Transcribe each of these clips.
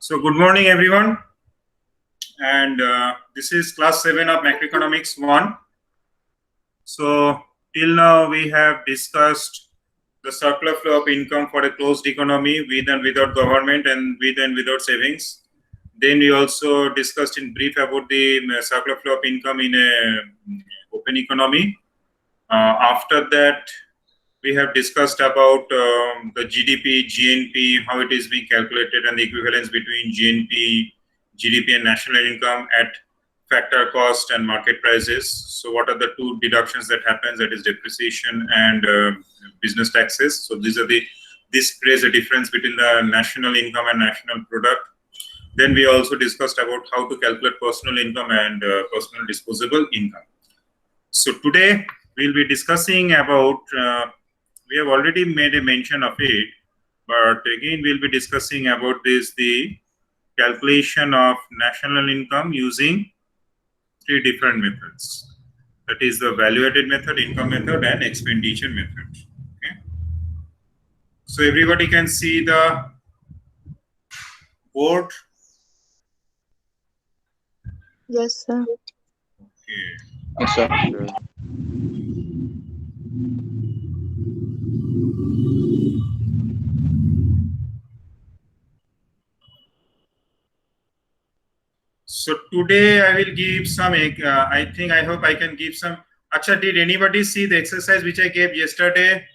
So good morning everyone, and this is class 7 of Macroeconomics I. So till now we have discussed the circular flow of income for a closed economy with and without government and with and without savings. Then we also discussed in brief about the circular flow of income in a open economy. After that, we have discussed about the GDP, GNP, how it is being calculated, and the equivalence between GNP, GDP, and national income at factor cost and market prices. So, what are the two deductions that happens? That is depreciation and business taxes. So, this creates a difference between the national income and national product. Then we also discussed about how to calculate personal income and personal disposable income. So today we'll be discussing about. We have already made a mention of it, but again we'll be discussing about the calculation of national income using three different methods. That is the value-added method, income method, and expenditure method. Okay. So everybody can see the board. Yes, sir. Okay. Yes, sir. So today I will give some. I hope I can give some. Acha, did anybody see the exercise which I gave yesterday?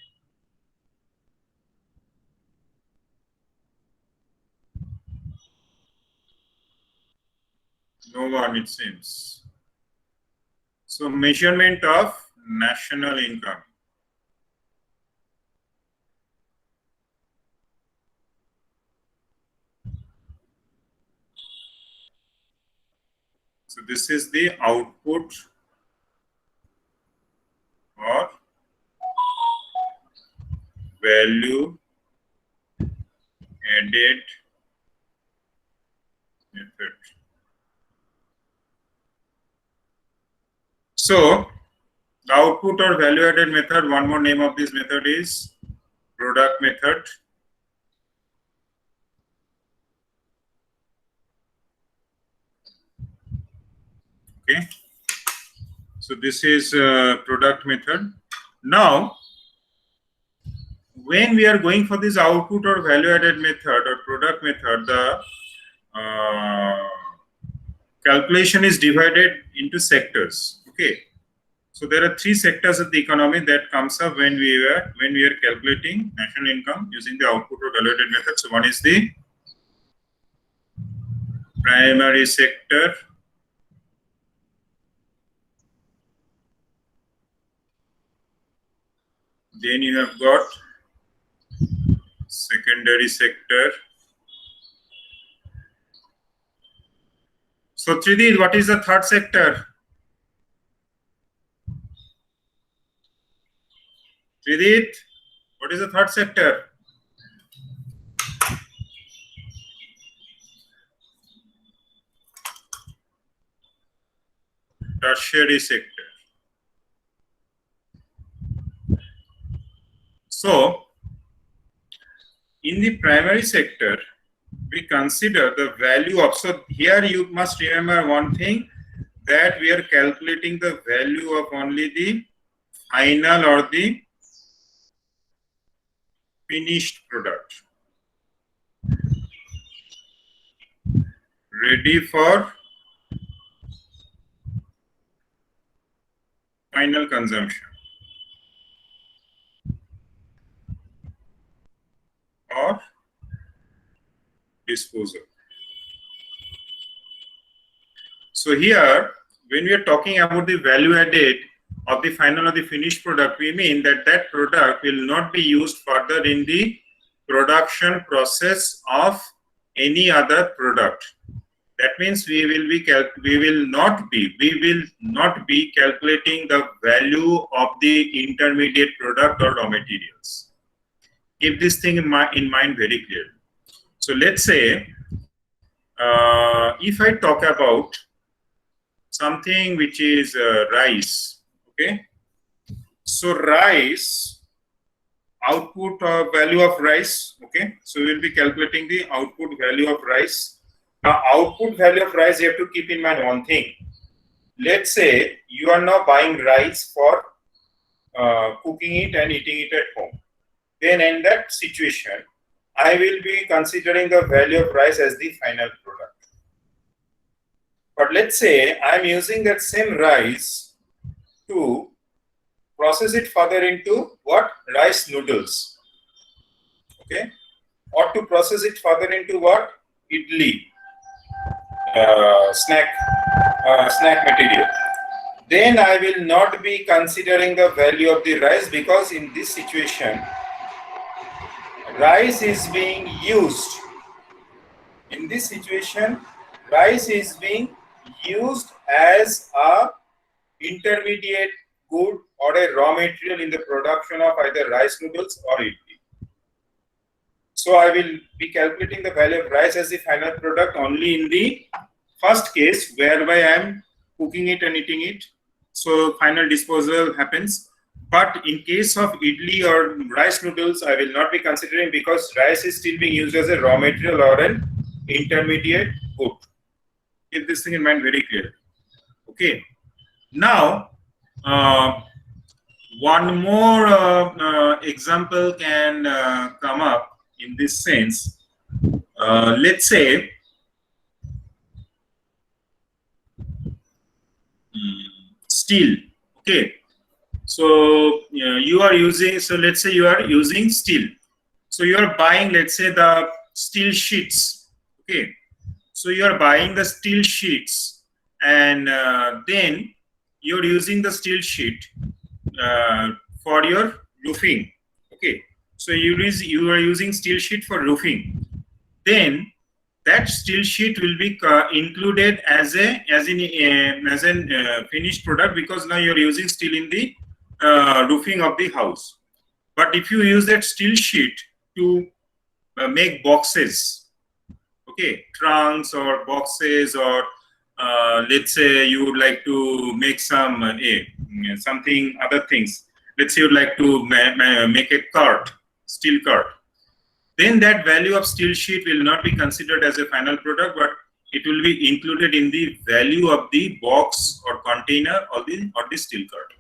No one, it seems. So measurement of national income. So this is the output or value added method. So the output or value added method, one more name of this method is product method. Okay. So this is product method. Now, when we are going for this output or value added method or product method, the calculation is divided into sectors. Okay. So there are three sectors of the economy that comes up when we are calculating national income using the output or value added method. So one is the primary sector. Then you have got secondary sector. So Tridit, what is the third sector? Tridit, what is the third sector? Tertiary sector. So, in the primary sector, we consider the value of, so here you must remember one thing, that we are calculating the value of only the final or the finished product. Ready for final consumption or disposal. So here, when we are talking about the value added of the final or the finished product, we mean that that product will not be used further in the production process of any other product. That means we will not be calculating the value of the intermediate product or raw materials. Keep this thing in mind very clearly. So let's say if I talk about something which is rice, okay. So rice, output value of rice, okay. So we will be calculating the output value of rice. Now, output value of rice, you have to keep in mind one thing. Let's say you are now buying rice for cooking it and eating it at home. Then in that situation, I will be considering the value of rice as the final product. But let's say I'm using that same rice to process it further into what? Rice noodles. Okay? Or to process it further into what? Idli. Snack material. Then I will not be considering the value of the rice, because in this situation, rice is being used. In this situation, rice is being used as a intermediate good or a raw material in the production of either rice noodles or idli. So I will be calculating the value of rice as the final product only in the first case, whereby I am cooking it and eating it. So final disposal happens. But in case of idli or rice noodles, I will not be considering, because rice is still being used as a raw material or an intermediate good. Keep this thing in mind very clearly. Okay. Now, one more example can come up in this sense. Let's say steel. Okay. So you are using, so let's say you are using steel. So you are buying, let's say, the steel sheets. Okay. So you are buying the steel sheets, and then you're using the steel sheet for your roofing. Okay. So you are using steel sheet for roofing. Then that steel sheet will be included as a finished product, because now you're using steel in the roofing of the house. But if you use that steel sheet to make boxes, okay, trunks or boxes, or let's say you would like to make some something other things. Let's say you'd like to make a cart, steel cart. Then that value of steel sheet will not be considered as a final product, but it will be included in the value of the box or container or the steel cart.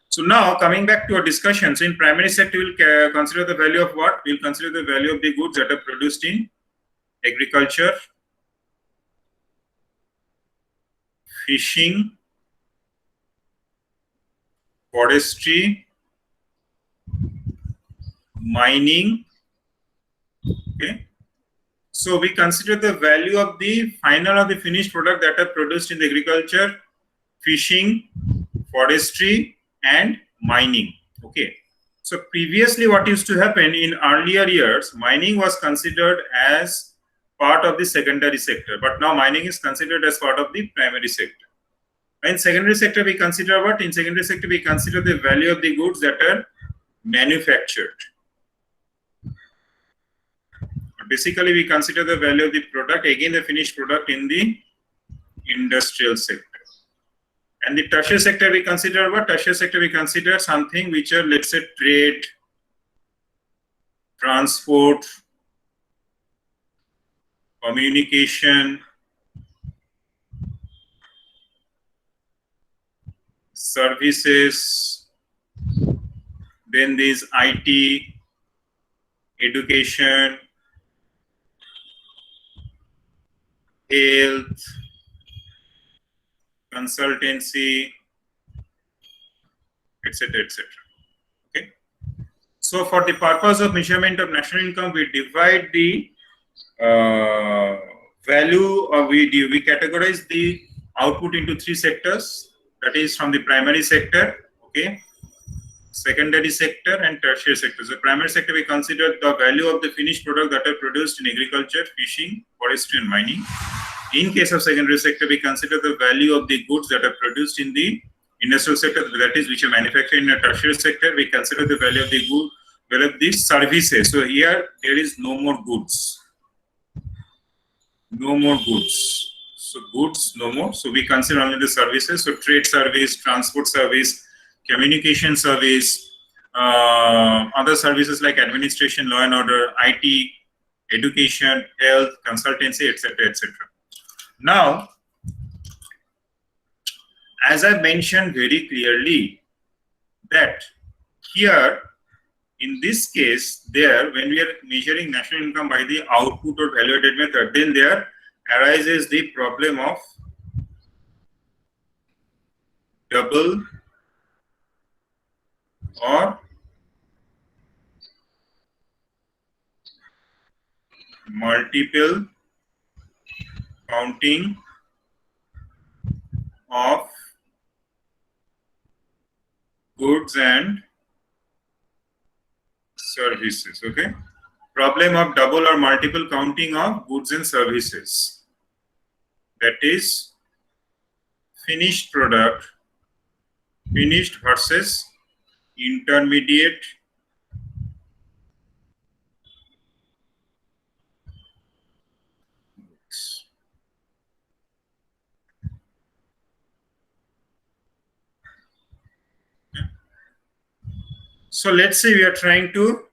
So now coming back to our discussion, so in primary sector, we'll consider the value of what? We'll consider the value of the goods that are produced in agriculture, fishing, forestry, mining. Okay. So we consider the value of the final or the finished product that are produced in the agriculture, fishing, forestry, and mining. Okay. So previously what used to happen in earlier years, mining was considered as part of the secondary sector, but now mining is considered as part of the primary sector. In secondary sector, we consider what? In secondary sector, we consider the value of the goods that are manufactured. Basically, we consider the value of the product, again the finished product, in the industrial sector. And the tertiary sector, we consider what? Tertiary sector, we consider something which are, let's say, trade, transport, communication, services, then these IT, education, health, consultancy, etc., etc. Okay. So for the purpose of measurement of national income, we divide the value, or we categorize the output into three sectors. That is from the primary sector, okay, secondary sector, and tertiary sector. So primary sector, we consider the value of the finished product that are produced in agriculture, fishing, forestry, and mining. In case of secondary sector, we consider the value of the goods that are produced in the industrial sector, that is, which are manufactured in a tertiary sector. We consider the value of the good, value of the services. So here there is no more goods. No more goods. So goods, no more. So we consider only the services. So trade service, transport service, communication service, other services like administration, law and order, IT, education, health, consultancy, etc., etc. Now, as I mentioned very clearly, that here in this case, there when we are measuring national income by the output or value added method, then there arises the problem of double or multiple counting of goods and services. Okay, problem of double or multiple counting of goods and services, that is finished product, finished versus intermediate goods. So let's say we are trying to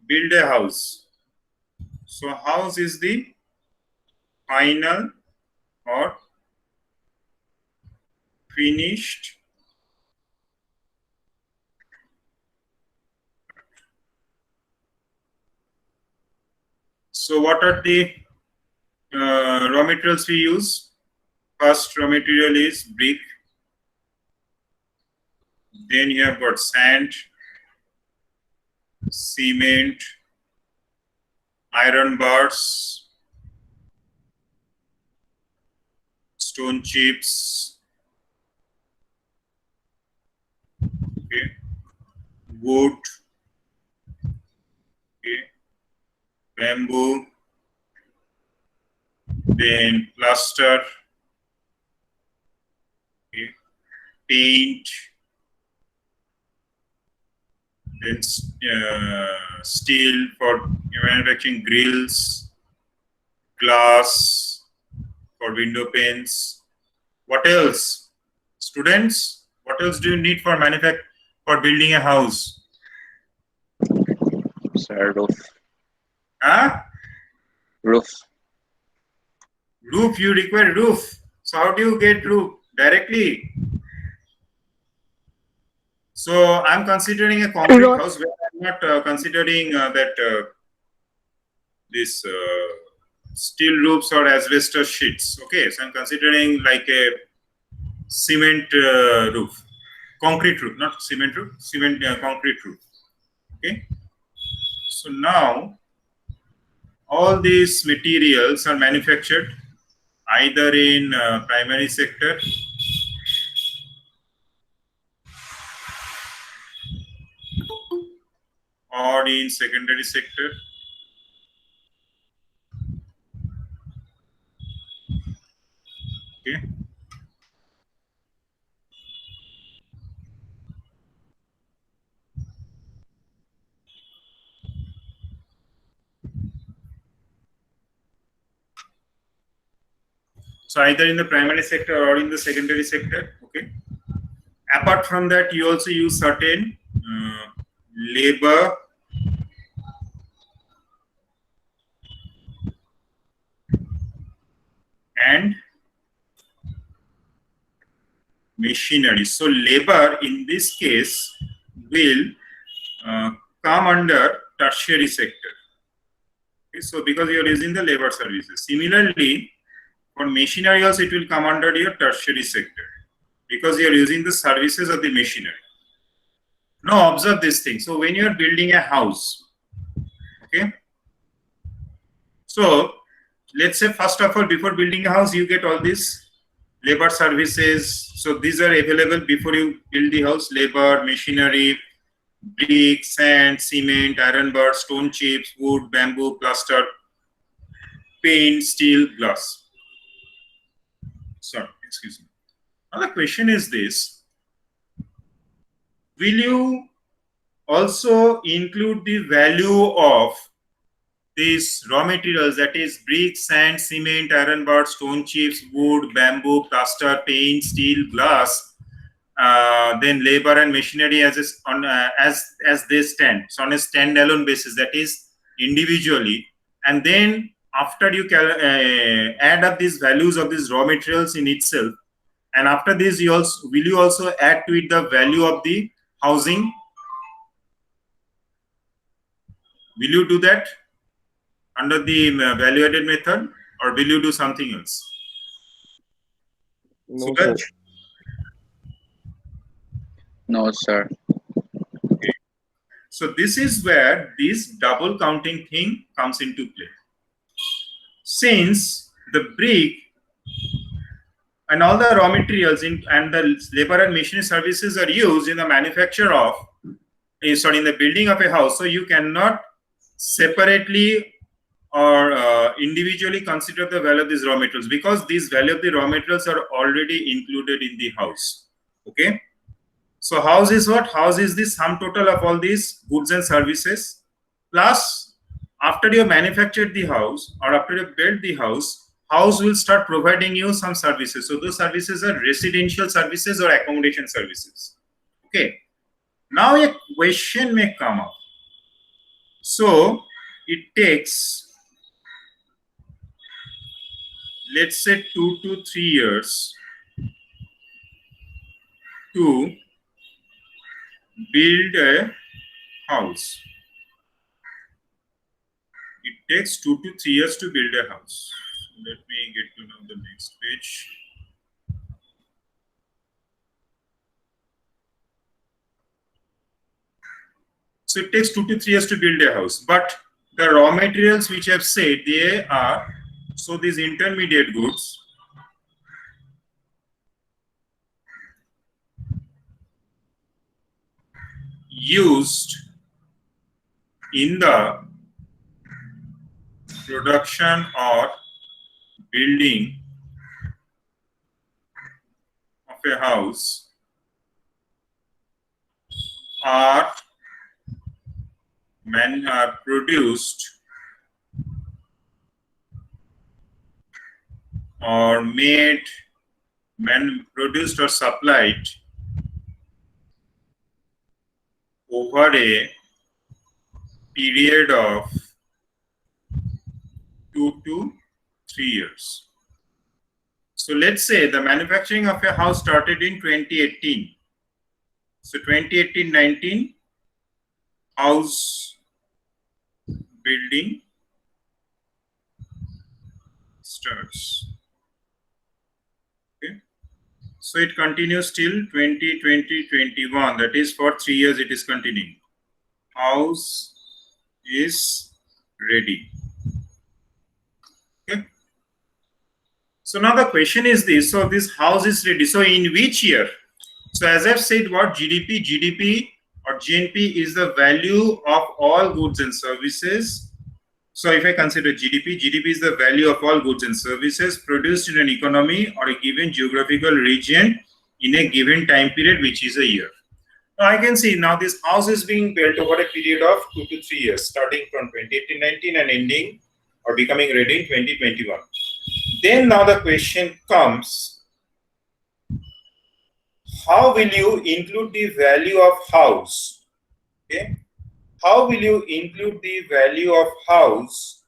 build a house. So house is the final or finished so what are the raw materials we use? First raw material is brick, then you have got sand, cement, iron bars, stone chips, okay, wood, okay, bamboo, then plaster, okay, paint, then steel for manufacturing grills, glass for window panes. What else? Students, what else do you need for for building a house? Sir, roof. Huh? Roof. Roof, you require roof. So how do you get roof? Directly. So I'm considering a concrete Rod. house where I'm not considering that this steel roofs or asbestos sheets. Okay, so I'm considering like a cement roof, concrete roof, not cement roof, cement concrete roof. Okay, so now all these materials are manufactured either in primary sector or in secondary sector. Okay. So either in the primary sector or in the secondary sector. Okay. Apart from that, you also use certain labor and machinery. So labor in this case will come under tertiary sector. Okay, so because you are using the labor services. Similarly, for machinery also it will come under your tertiary sector because you are using the services of the machinery. Now observe this thing. So when you are building a house, okay. So let's say first of all, before building a house, you get all these labor services. So these are available before you build the house: labor, machinery, brick, sand, cement, iron bar, stone chips, wood, bamboo, plaster, paint, steel, glass. Sorry, excuse me. Now the question is this: will you also include the value of these raw materials, that is brick, sand, cement, iron bar, stone chips, wood, bamboo, plaster, paint, steel, glass, then labor and machinery as they stand, so on a standalone basis, that is individually, and then after you add up these values of these raw materials in itself, and after this you also add to it the value of the housing? Will you do that under the value added method, or will you do something else? No, sir. Suraj? No, sir. Okay. So this is where this double counting thing comes into play. Since the brick and all the raw materials and the labor and machinery services are used in the manufacture of, in the building of a house, so you cannot separately or individually consider the value of these raw materials, because these value of the raw materials are already included in the house. Okay. So house is what? House is the sum total of all these goods and services, plus after you manufactured the house or after you built the house, house will start providing you some services. So those services are residential services or accommodation services. Okay. Now a question may come up. So it takes, let's say, 2 to 3 years to build a house. It takes 2 to 3 years to build a house. Let me get to know the next page. So it takes 2 to 3 years to build a house, but the raw materials which I've said, they are, so these intermediate goods, used in the production or building of a house are produced or made, produced or supplied over a period of 2 to 3 years. So let's say the manufacturing of a house started in 2018. So 2018-19, house building starts. Okay. So it continues till 2020-21. That is, for 3 years it is continuing. House is ready. Okay. So now the question is this. So this house is ready. So in which year? So as I've said, what GDP or GNP is the value of all goods and services. So if I consider GDP is the value of all goods and services produced in an economy or a given geographical region in a given time period, which is a year. Now I can see now this house is being built over a period of 2 to 3 years, starting from 2018-19 and ending or becoming ready in 2021. Then now the question comes, how will you include the value of house? Okay. How will you include the value of house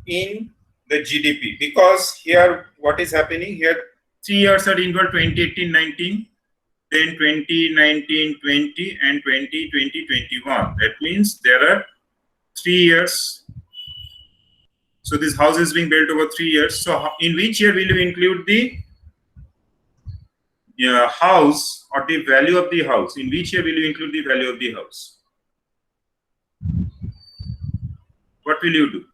in the GDP? Because here what is happening here, 3 years are involved, 2018-19, then 2019-20 and 2020-21. That means there are 3 years. So this house is being built over 3 years. So in which year will you include the house or the value of the house? In which year will you include the value of the house? What will you do?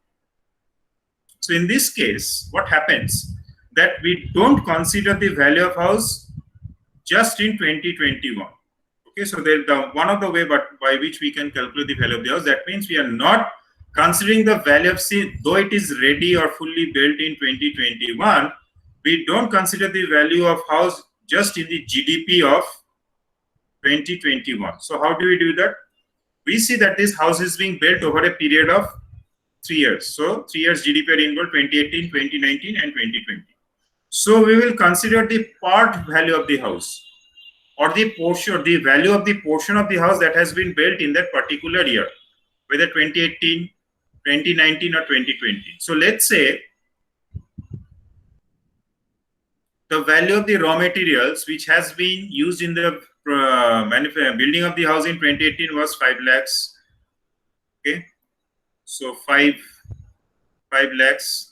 So in this case, what happens that we don't consider the value of house just in 2021. Okay, so one of the way by which we can calculate the value of the house, that means we are not considering the value of, though it is ready or fully built in 2021, we don't consider the value of house just in the GDP of 2021. So how do we do that? We see that this house is being built over a period of 3 years. So 3 years GDP are involved, 2018, 2019 and 2020. So we will consider the part value of the house or the portion, the value of the portion of the house that has been built in that particular year. whether 2018, 2019 or 2020. So let's say the value of the raw materials which has been used in the building of the house in 2018 was 5 lakhs. Okay, so 5 lakhs.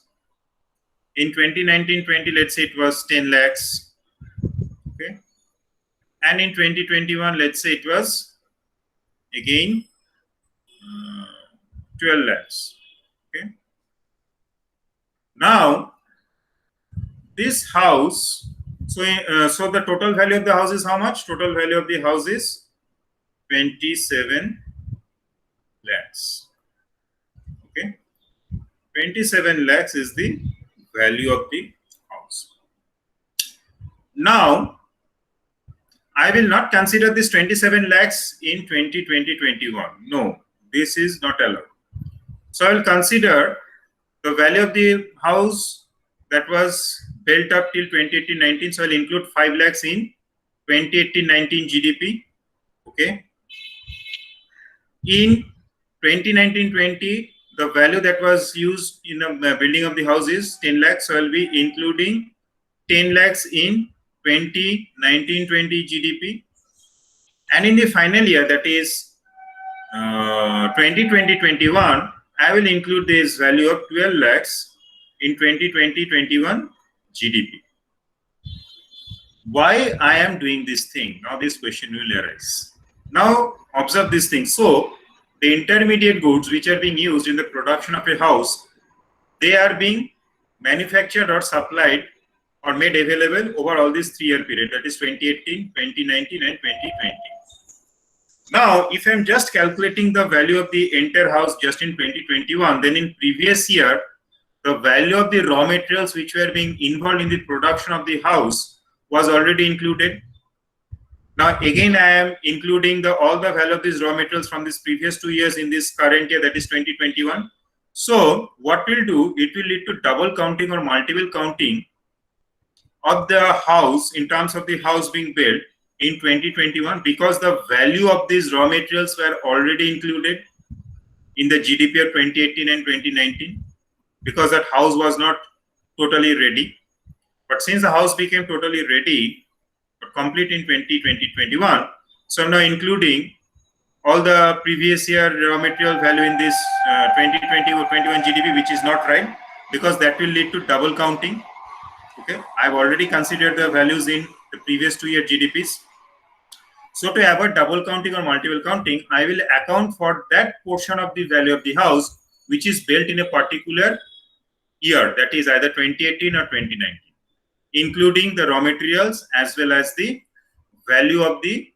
In 2019-20, let's say it was 10 lakhs. Okay, and in 2021, let's say it was again 12 lakhs. Okay, now this house, so the total value of the house is how much? Total value of the house is 27 lakhs. Okay, 27 lakhs is the value of the house. Now I will not consider this 27 lakhs in 2020-21. No, this is not allowed. So I will consider the value of the house that was built up till 2018-19. So I will include 5 lakhs in 2018-19 GDP. Okay. In 2019-20, the value that was used in the building of the house is 10 lakhs. So I will be including 10 lakhs in 2019-20 GDP. And in the final year, that is 2020-21, I will include this value of 12 lakhs in 2020-21 GDP. Why I am doing this thing? Now this question will arise. Now observe this thing. So the intermediate goods which are being used in the production of a house, they are being manufactured or supplied or made available over all this 3-year period, that is 2018, 2019 and 2020. Now, if I'm just calculating the value of the entire house just in 2021, then in previous year, the value of the raw materials which were being involved in the production of the house was already included. Now, again, I am including all the value of these raw materials from these previous 2 years in this current year, that is 2021. So, what will do? It will lead to double counting or multiple counting of the house in terms of the house being built in 2021, because the value of these raw materials were already included in the GDP of 2018 and 2019, because that house was not totally ready. But since the house became totally ready, but complete in 2020-21, so I'm now including all the previous year raw material value in this 2020 or 21 GDP, which is not right, because that will lead to double counting. Okay, I've already considered the values in the previous 2-year GDPs. So to avoid double counting or multiple counting, I will account for that portion of the value of the house which is built in a particular year, that is either 2018 or 2019, including the raw materials as well as the value of the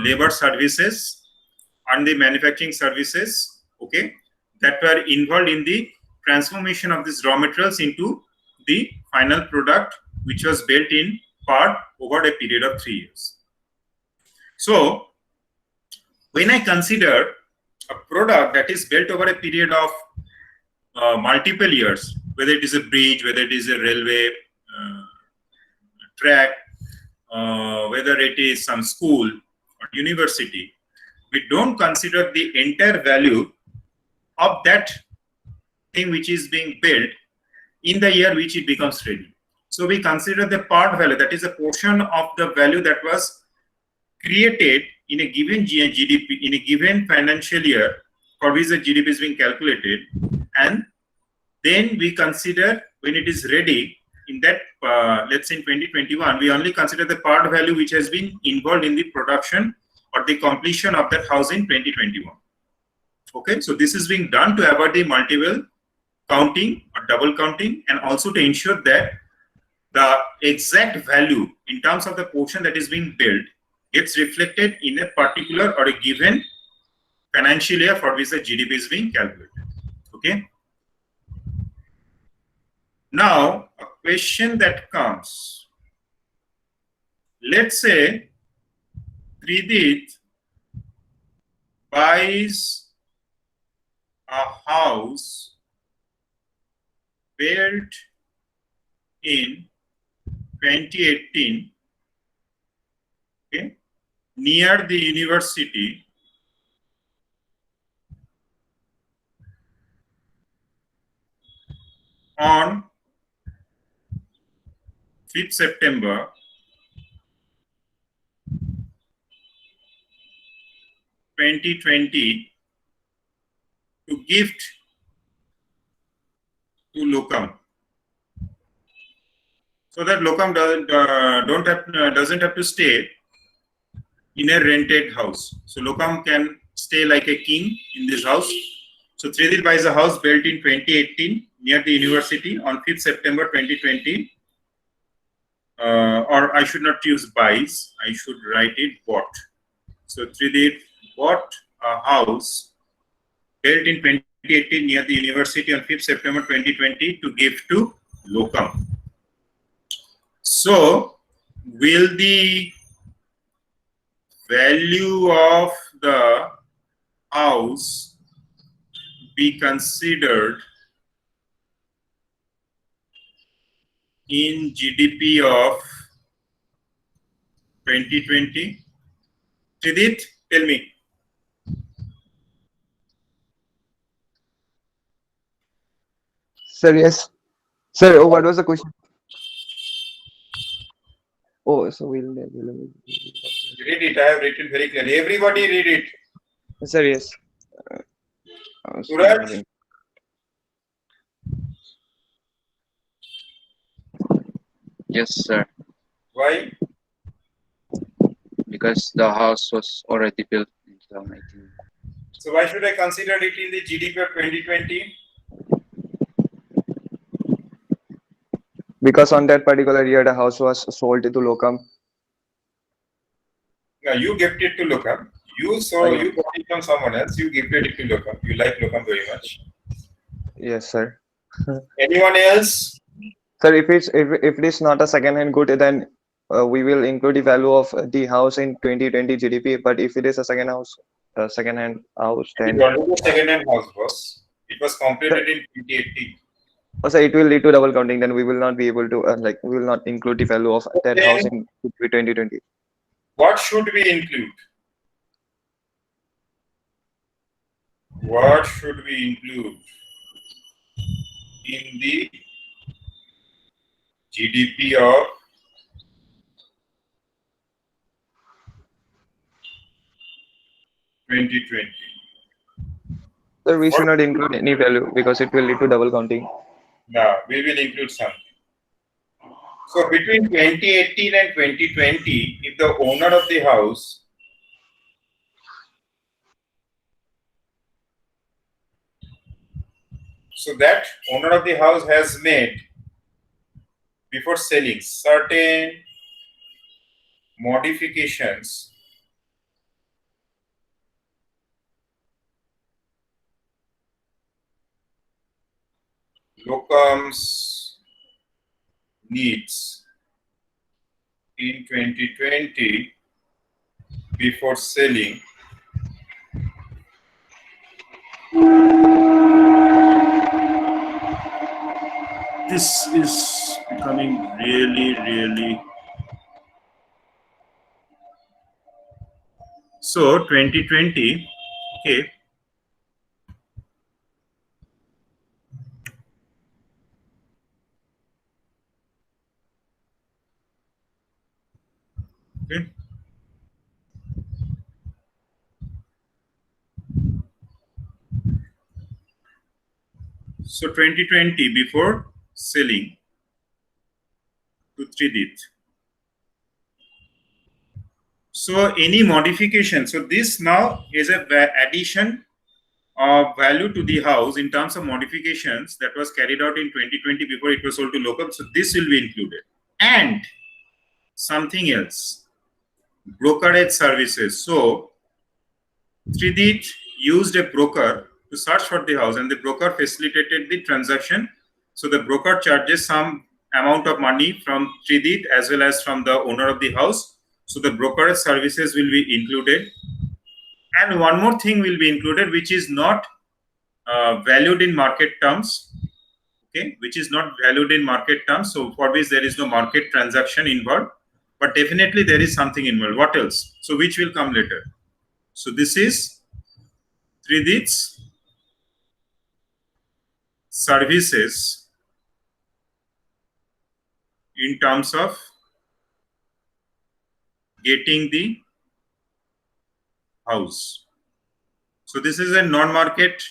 labor services and the manufacturing services, okay, that were involved in the transformation of these raw materials into the final product, which was built in part over a period of 3 years. So when I consider a product that is built over a period of multiple years, whether it is a bridge, whether it is a railway track, whether it is some school or university, we don't consider the entire value of that thing which is being built in the year which it becomes ready. So we consider the part value, that is a portion of the value that was created in a given GDP, in a given financial year for which the GDP is being calculated, and then we consider when it is ready in that, let's say in 2021, we only consider the part value which has been involved in the production or the completion of that house in 2021. Okay, so this is being done to avoid the multiple counting or double counting, and also to ensure that the exact value in terms of the portion that is being built gets reflected in a particular or a given financial year for which the GDP is being calculated. Okay. Now, a question that comes. Let's say Tridit buys a house built in 2018, okay, near the university on 5th September 2020 to gift to locum, so that locum doesn't have to stay in a rented house. So locum can stay like a king in this house. So Tridit buys a house built in 2018 near the university on 5th September 2020. Or I should not use buys, I should write it bought. So Tridit bought a house built in 2018 near the university on 5th September 2020 to give to locum. So will the value of the house be considered in GDP of 2020? Tridit, tell me. Sir, yes. Sir, what was the question? Oh, so we'll Read it. I have written very clearly. Everybody read it. Sir, yes. Suraj, Yes, sir. why? Because the house was already built in 2019. So why should I consider it in the GDP of 2020? Because on that particular year, the house was sold to locum. Now you gifted to locum. You bought it from someone else. You gifted it to locum. You like locum very much. Yes, sir. Anyone else? Sir, if it is not a second-hand good, then we will include the value of the house in 2020 GDP. But if it is a second-hand house, It then is already a second-hand house, boss. It was completed in 2018. also it will lead to double counting. Then we will not be able to we will not include the value of that house Then in 2020. what should we include? What should we include in the GDP of 2020? Sir, we should not include any value because it will lead to double counting. Now we will include something. So between 2018 and 2020, if the owner of the house that owner of the house has made, before selling, certain modifications locum's needs in 2020 before selling, this is becoming really so 2020. Okay, okay. So 2020 before selling to Tridit. So any modification, so this now is a addition of value to the house in terms of modifications that was carried out in 2020 before it was sold to locum. So this will be included. And something else, brokerage services. So Tridit used a broker to search for the house and the broker facilitated the transaction. So the broker charges some amount of money from Tridit as well as from the owner of the house. So the brokerage services will be included. And one more thing will be included, which is not valued in market terms. Okay, which is not valued in market terms. So for which there is no market transaction involved, but definitely there is something involved. What else? So which will come later. So this is Tridit's services in terms of getting the house. So this is a non-market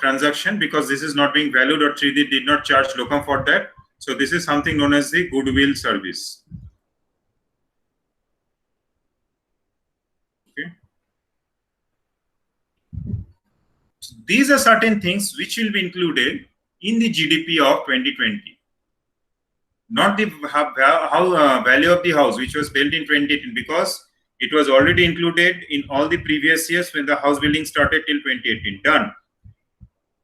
transaction because this is not being valued, or 3D did not charge locum for that. So this is something known as the goodwill service. Okay. So these are certain things which will be included in the GDP of 2020. Not the value of the house which was built in 2018, because it was already included in all the previous years when the house building started till 2018. Done.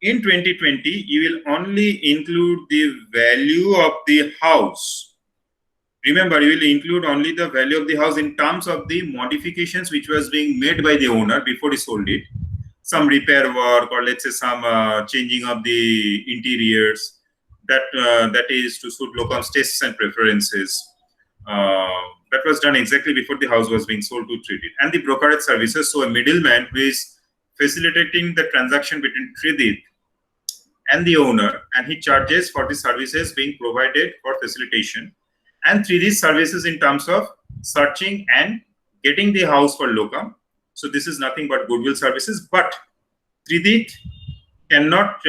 In 2020, you will only include the value of the house. Remember, you will include only the value of the house in terms of the modifications which was being made by the owner before he sold it. Some repair work, or let's say some changing of the interiors, that is to suit locum's tastes and preferences. That was done exactly before the house was being sold to 3D. And the brokerage services, so a middleman who is facilitating the transaction between 3D and the owner, and he charges for the services being provided for facilitation. And 3D services in terms of searching and getting the house for locum. So this is nothing but goodwill services, but 3D cannot,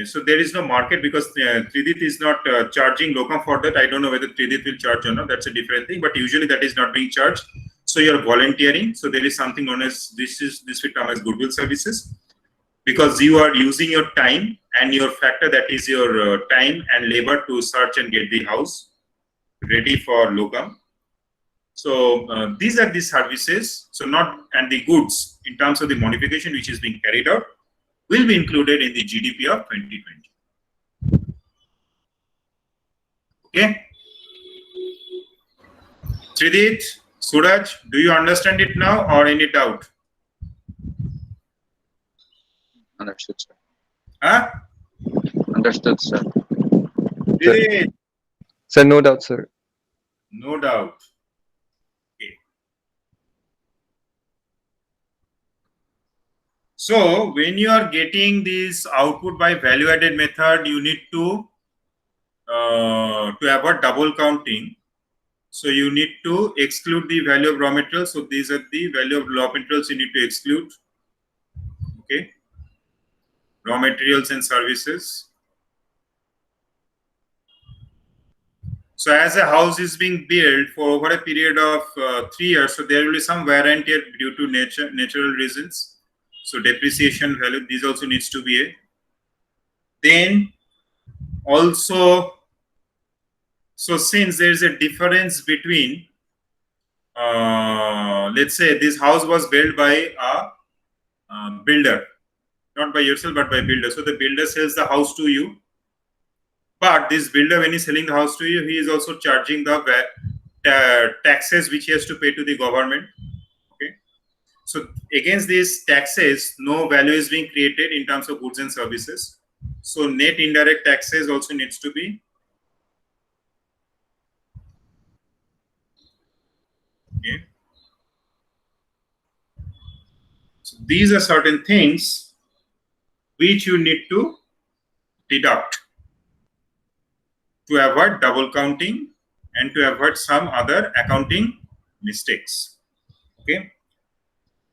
so there is no market because 3D is not charging locum for that. I don't know whether 3D will charge or not, that's a different thing, but usually that is not being charged. So you're volunteering. So there is something known as, this will come as goodwill services, because you are using your time and your factor, that is your time and labor, to search and get the house ready for locum. So these are the services, so not, and the goods in terms of the modification which is being carried out will be included in the GDP of 2020. Okay. Tridit, Suraj, do you understand it now or any doubt? Understood, sir. Huh? Understood, sir. Tridit, Sir, no doubt, sir. no doubt. Okay. So when you are getting this output by value-added method, you need to avoid double counting. So you need to exclude the value of raw materials. So these are the value of raw materials you need to exclude. Okay. Raw materials and services. So as a house is being built for over a period of 3 years, so there will be some wear and tear due to natural reasons. So depreciation value, these also needs to be a. Then also, so since there is a difference between, let's say this house was built by a builder, not by yourself but by builder. So the builder sells the house to you, but this builder, when he's selling the house to you, he is also charging the taxes which he has to pay to the government. Okay, so against these taxes, no value is being created in terms of goods and services. So net indirect taxes also needs to be. Okay. So these are certain things which you need to deduct to avoid double counting and to avoid some other accounting mistakes. Okay.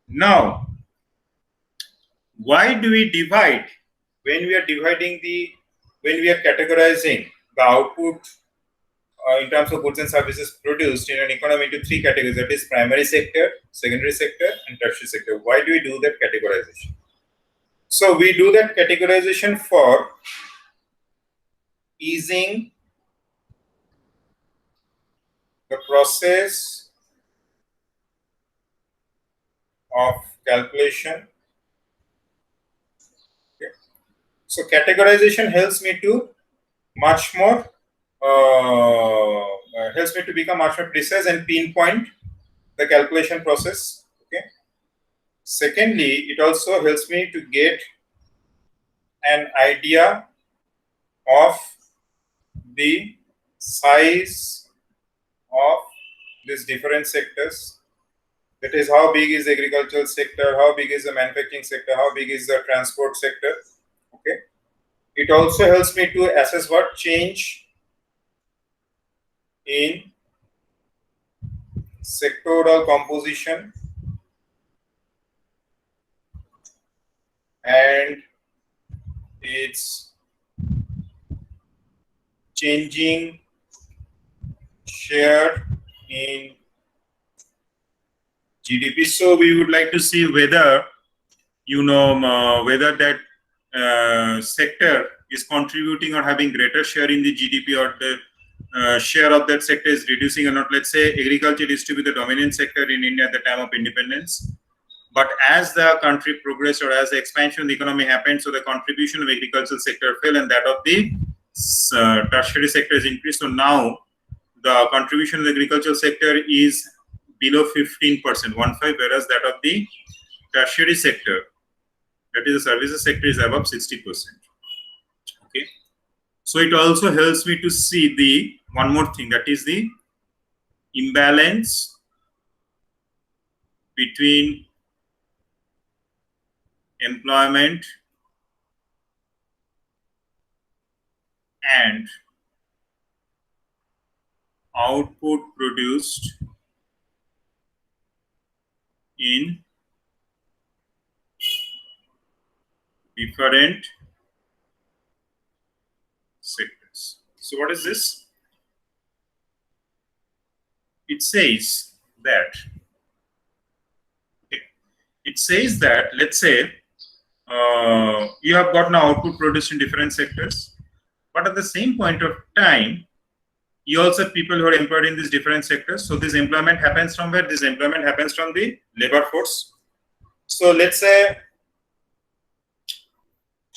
Now, why do we divide when we are categorizing the output in terms of goods and services produced in an economy into 3 categories, that is primary sector, secondary sector, and tertiary sector? Why do we do that categorization? So we do that categorization for easing the process of calculation. Okay. So categorization helps me to much more helps me to become much more precise and pinpoint the calculation process. Okay. Secondly, it also helps me to get an idea of the size of these different sectors. That is, how big is the agricultural sector, how big is the manufacturing sector, how big is the transport sector. Okay. It also helps me to assess what change in sectoral composition and its changing share in GDP. So we would like to see whether whether that sector is contributing or having greater share in the GDP, or the share of that sector is reducing or not. Let's say agriculture used to be the dominant sector in India at the time of independence. But as the country progressed, or as the expansion of the economy happened, so the contribution of agricultural sector fell and that of the tertiary sector is increased. So now the contribution of the agricultural sector is below 15%, 15, whereas that of the tertiary sector, that is the services sector, is above 60%. Okay. So it also helps me to see the one more thing, that is the imbalance between employment and output produced in different sectors. So what is this? It says that let's say you have got now output produced in different sectors, but at the same point of time you also have people who are employed in these different sectors. So this employment happens from where? This employment happens from the labor force. So let's say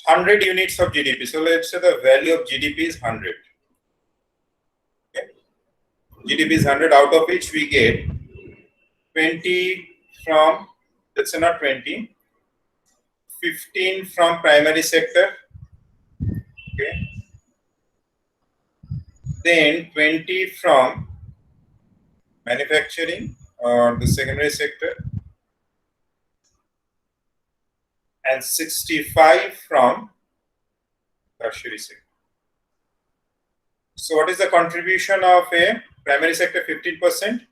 100 units of GDP. So let's say the value of GDP is 100. Okay. GDP is 100, out of which we get 20 from, let's say not 20, 15 from primary sector. Okay. Then 20 from manufacturing or the secondary sector, and 65 from tertiary sector. So what is the contribution of a primary sector? 15%,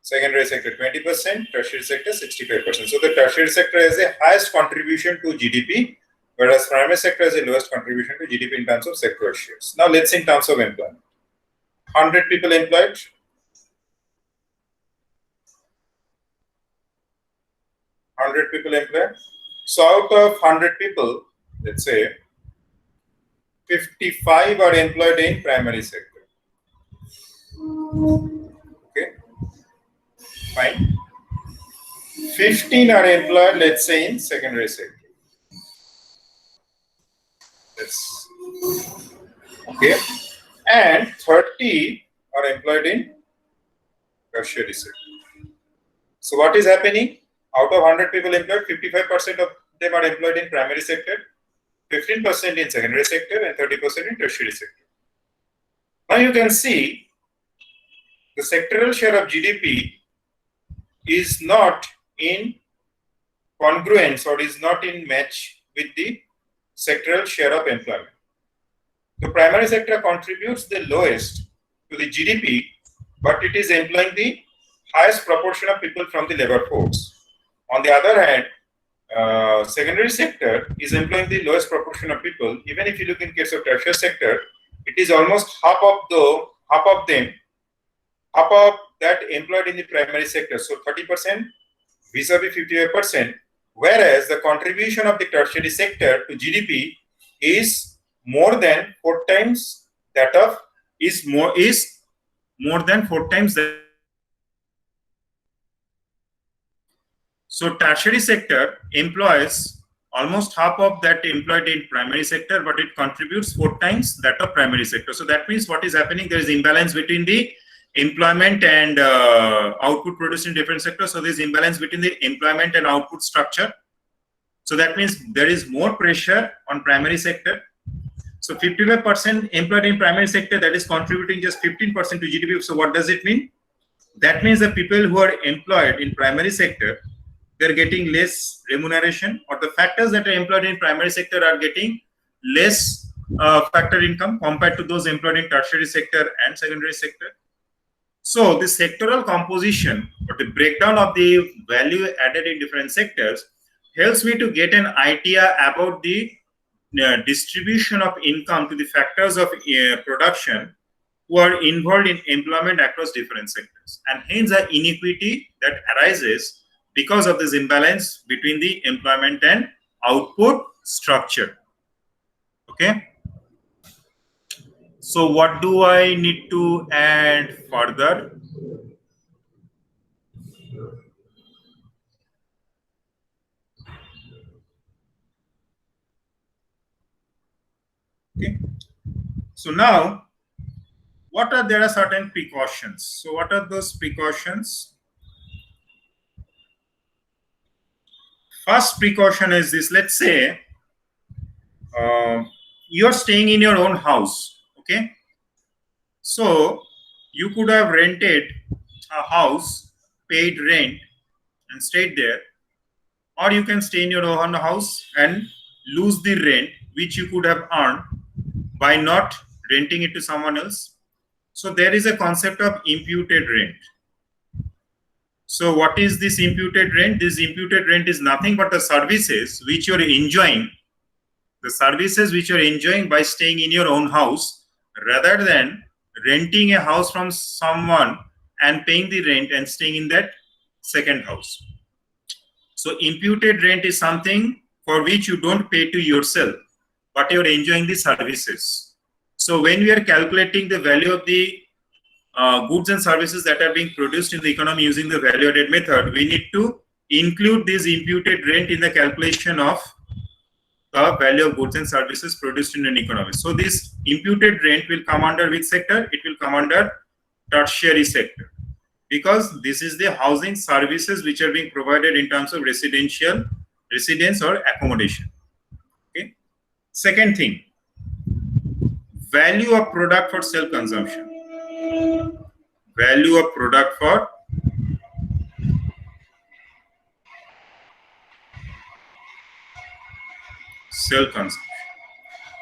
secondary sector 20%, tertiary sector 65%. So the tertiary sector has the highest contribution to GDP, whereas primary sector has the lowest contribution to GDP in terms of sectoral shares. Now let's see in terms of employment. 100 people employed. 100 people employed. So out of 100 people, let's say 55 are employed in primary sector. Okay, fine. 15 are employed, let's say, in secondary sector. That's okay. And 30 are employed in tertiary sector. So what is happening? Out of 100 people employed, 55% of them are employed in primary sector, 15% in secondary sector, and 30% in tertiary sector. Now you can see the sectoral share of GDP is not in congruence or is not in match with the sectoral share of employment. The primary sector contributes the lowest to the GDP, but it is employing the highest proportion of people from the labor force. On the other hand, secondary sector is employing the lowest proportion of people. Even if you look in case of tertiary sector, it is almost half of that employed in the primary sector. So 30% vis-a-vis 55%, whereas the contribution of the tertiary sector to GDP is more than 4 times that of more than 4 times that. So tertiary sector employs almost half of that employed in primary sector, but it contributes 4 times that of primary sector. So that means what is happening? There is imbalance between the employment and output produced in different sectors. So there is imbalance between the employment and output structure. So that means there is more pressure on primary sector. So 55% employed in primary sector, that is contributing just 15% to GDP. So what does it mean? That means the people who are employed in primary sector, they are getting less remuneration, or the factors that are employed in primary sector are getting less factor income compared to those employed in tertiary sector and secondary sector. So the sectoral composition or the breakdown of the value added in different sectors helps me to get an idea about the distribution of income to the factors of production who are involved in employment across different sectors, and hence the inequity that arises because of this imbalance between the employment and output structure. Okay, so what do I need to add further? Okay, so now there are certain precautions. So what are those precautions? First precaution is this: let's say you're staying in your own house. Okay, so you could have rented a house, paid rent, and stayed there, or you can stay in your own house and lose the rent which you could have earned by not renting it to someone else. So there is a concept of imputed rent. So what is this imputed rent? This imputed rent is nothing but the services which you're enjoying, by staying in your own house rather than renting a house from someone and paying the rent and staying in that second house. So imputed rent is something for which you don't pay to yourself, but you're enjoying the services. So when we are calculating the value of the goods and services that are being produced in the economy using the value added method, we need to include this imputed rent in the calculation of the value of goods and services produced in an economy. So this imputed rent will come under which sector? It will come under tertiary sector, because this is the housing services which are being provided in terms of residence or accommodation. Okay. Second thing, value of product for self-consumption. Value of product for self-consumption.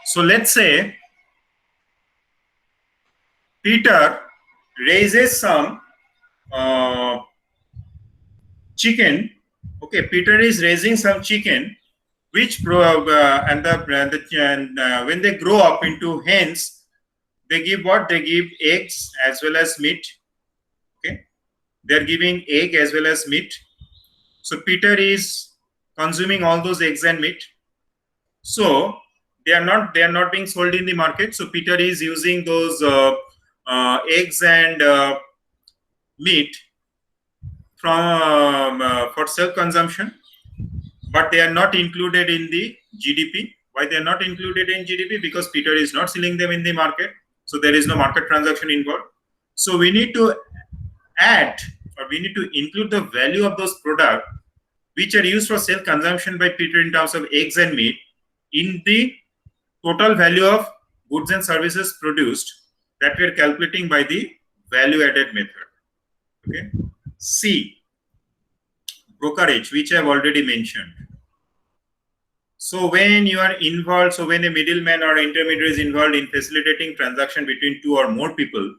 So let's say Peter raises some chicken. Okay, Peter is raising some chicken, which when they grow up into hens, they give what? They give eggs as well as meat. Okay, they're giving egg as well as meat. So Peter is consuming all those eggs and meat. So they are not being sold in the market. So Peter is using those eggs and meat for self-consumption, but they are not included in the GDP. Why they are not included in GDP? Because Peter is not selling them in the market, so there is no market transaction involved. So we need to add, or we need to include the value of those products which are used for self-consumption by Peter in terms of eggs and meat in the total value of goods and services produced that we are calculating by the value-added method. Okay. C, brokerage, which I have already mentioned. So when you are involved, so when a middleman or intermediary is involved in facilitating transaction between two or more people,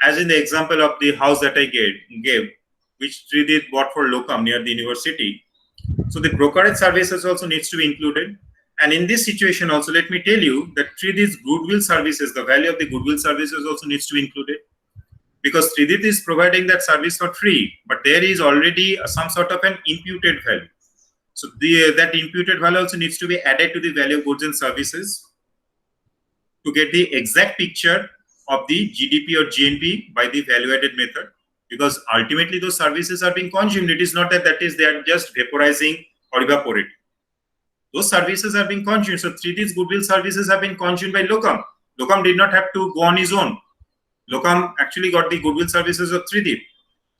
as in the example of the house that I gave, which Tridit bought for locum near the university. So the brokerage services also needs to be included. And in this situation also, let me tell you that Tridit's goodwill services, the value of the goodwill services also needs to be included. Because Tridit is providing that service for free, but there is already some sort of an imputed value. So that imputed value also needs to be added to the value of goods and services to get the exact picture of the GDP or GNP by the value-added method. Because ultimately those services are being consumed. It is not that they are just vaporizing or evaporating. Those services are being consumed. So Tridit's goodwill services have been consumed by Locum. Locum did not have to go on his own. Locum actually got the goodwill services of Tridit.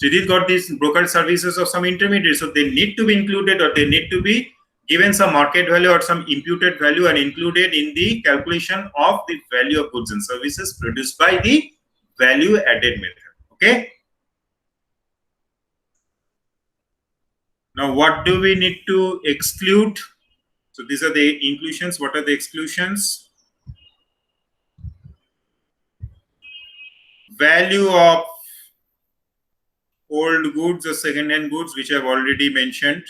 Tridit got these brokerage services of some intermediaries. So they need to be included, or they need to be given some market value or some imputed value and included in the calculation of the value of goods and services produced by the value added method. Okay. Now, what do we need to exclude? So these are the inclusions. What are the exclusions? Value of old goods or second-hand goods, which I've already mentioned.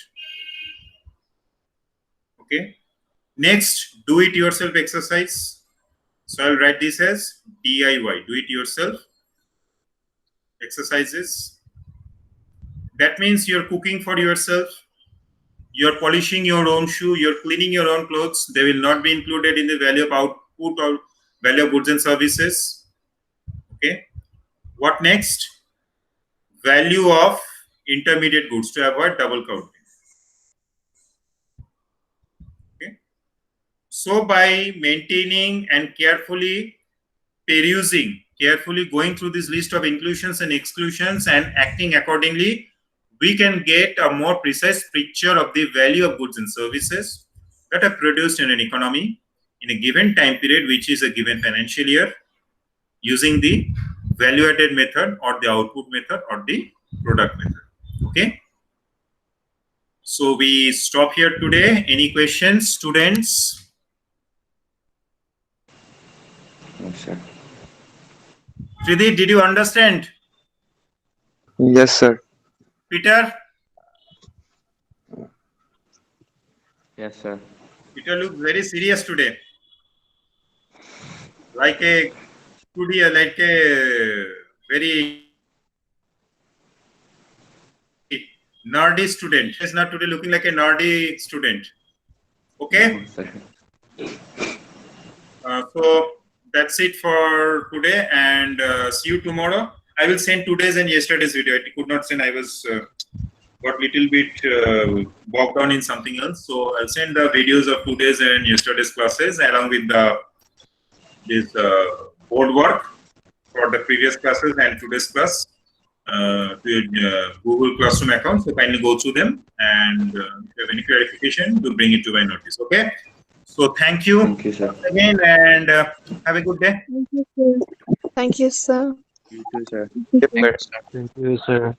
Okay. Next, do-it-yourself exercise. So I'll write this as DIY, do-it-yourself exercises. That means you're cooking for yourself, you're polishing your own shoe, you're cleaning your own clothes. They will not be included in the value of output or value of goods and services. Okay. What next? Value of intermediate goods to avoid double counting. Okay. So by maintaining and carefully perusing, carefully going through this list of inclusions and exclusions and acting accordingly, we can get a more precise picture of the value of goods and services that are produced in an economy in a given time period, which is a given financial year, using the value-added method or the output method or the product method. Okay. So we stop here today. Any questions, students? Yes, sir. Trideep, did you understand? Yes, sir. Peter? Yes, sir. Peter looks very serious today. Like a very nerdy student. He's not today looking like a nerdy student. Okay. So that's it for today, and see you tomorrow. I will send today's and yesterday's video. I could not send. I was got little bit bogged down in something else. So I'll send the videos of today's and yesterday's classes along with this board work for the previous classes and today's class to your Google Classroom account. So kindly go through them, and if you have any clarification, do bring it to my notice. Okay. So thank you sir. again, and have a good day. Thank you, sir. Thank you, sir. You too, sir. Thank you, sir. Thank you, sir.